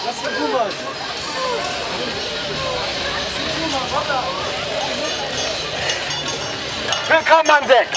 Lass mich rüber. Willkommen an Deck!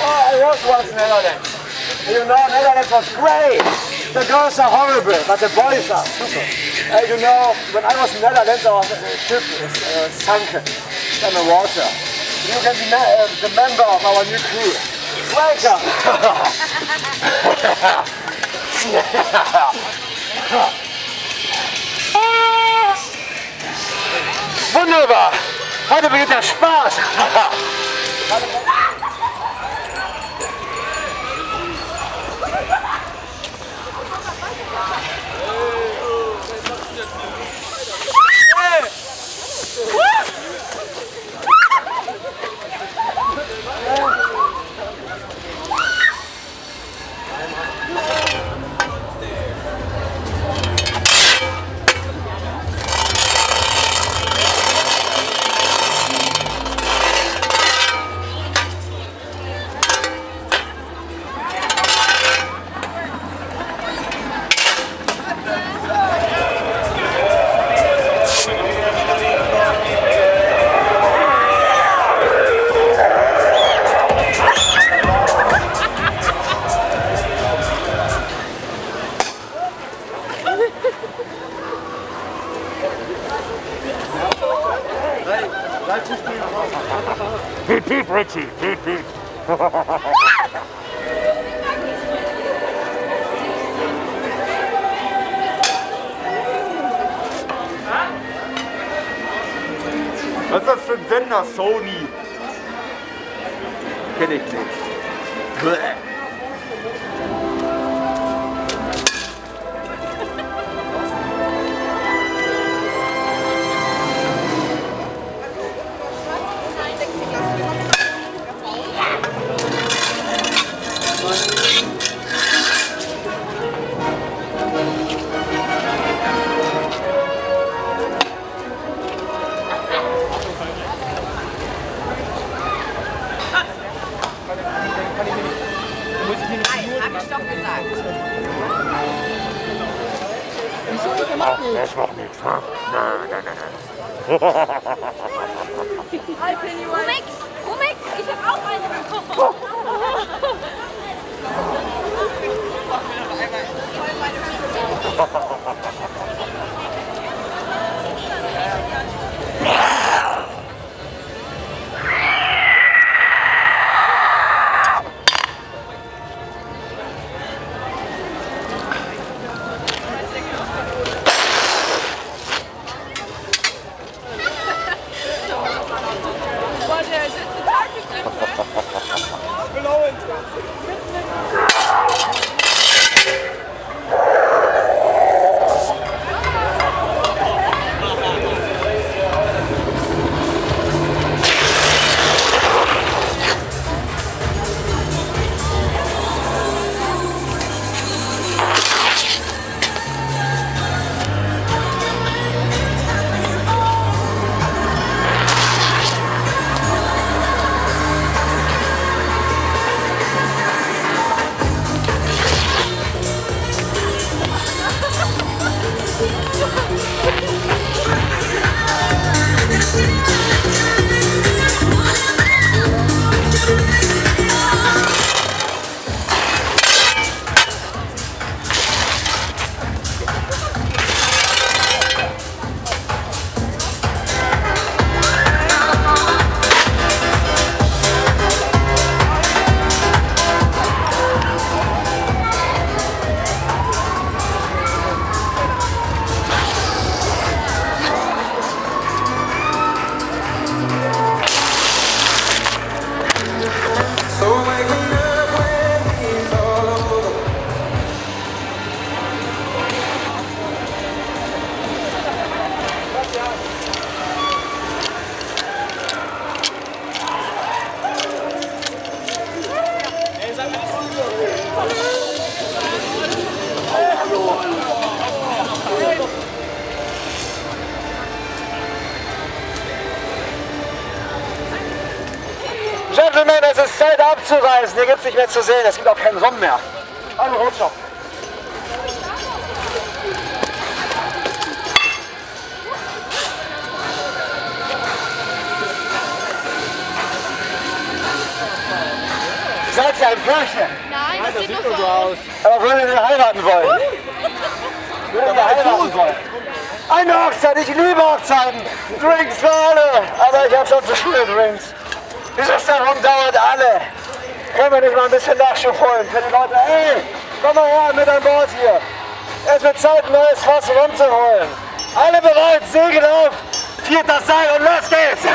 Oh, yours was Netherlands. You know, Netherlands was great. The girls are horrible, but the boys are super. You know, when I was in Netherlands, our ship is sunken in the water. You can be the member of our new crew. Welcome! Wunderbar! Heute beginnt der Spaß! Piep, piep, Richie, piep, piep. Was ist das für ein Sender? Sony? Kenn ich nicht. Das macht nichts. Nein. Rumix, ich hab auch eine bekommen. Scheiße, hier gibt es nicht mehr zu sehen, es gibt auch keinen Rum mehr. Also rutsch auf. Seid ihr ein Pärchen? Nein, das sieht nur so aus. Aber würdet ihr heiraten wollen? Würdet ihr heiraten wollen? Eine Hochzeit, ich liebe Hochzeiten. Drinks für alle. Aber ich habe schon zu viele Drinks. Dieses Darum dauert alle. Können wir nicht mal ein bisschen Nachschub holen für die Leute? Ey, komm mal her mit an Bord hier. Es wird Zeit, ein neues Fass rumzuholen. Alle bereit, Segel auf, vierter Seil und los geht's.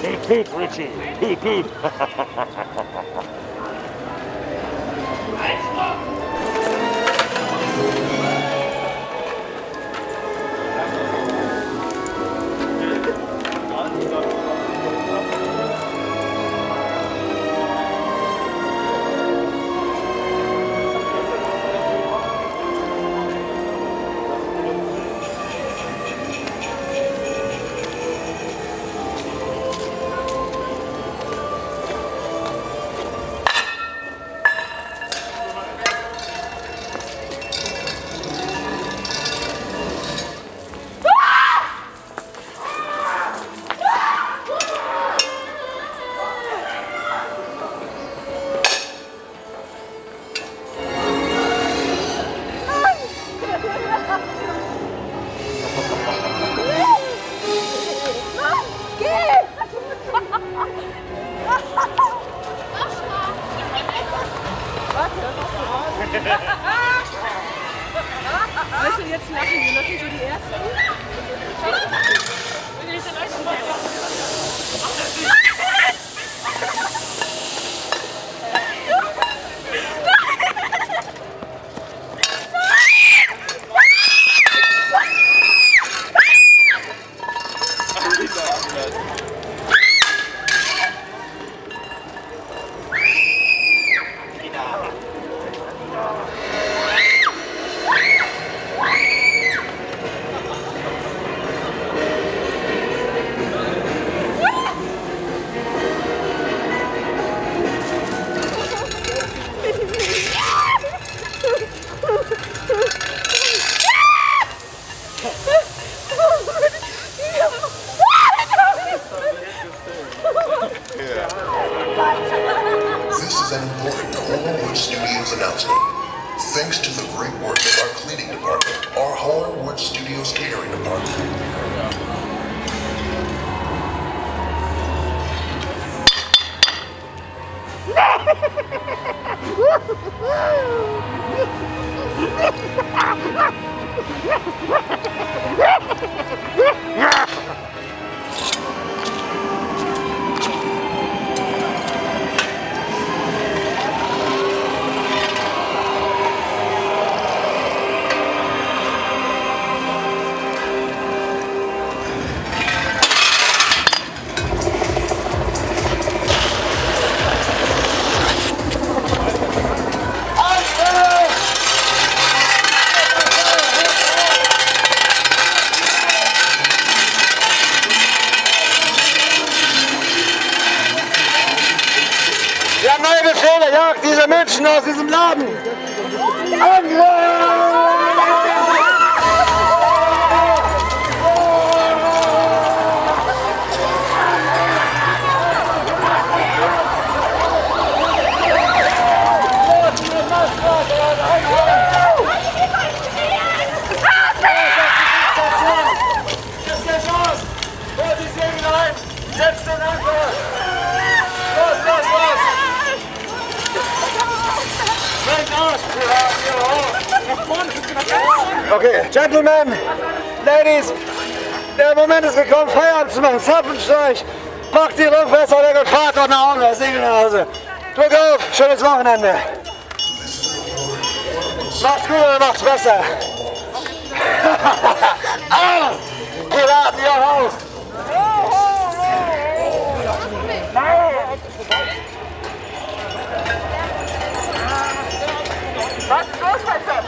Piep, piep, Richie. Piep, piep. jetzt lachen wir, das sind so die ersten. Und diese Leute sind This is an important Horrorwood Studios announcement. Thanks to the great work of our cleaning department, our Horrorwood Studios catering department. Wir haben neue Befehle, jagt diese Menschen aus diesem Laden! Angriff! Setz den Anker! Los, los, los! Okay, Gentlemen, Ladies, der Moment ist gekommen, Feierabend zu machen. Zapfenstreich, packt die Rückfässer weg und fahrt doch nach Hause, Segel nach Hause. Drück auf, schönes Wochenende. Macht's gut oder macht's besser? Piraten, ihr Haus! Was ist los, Alter?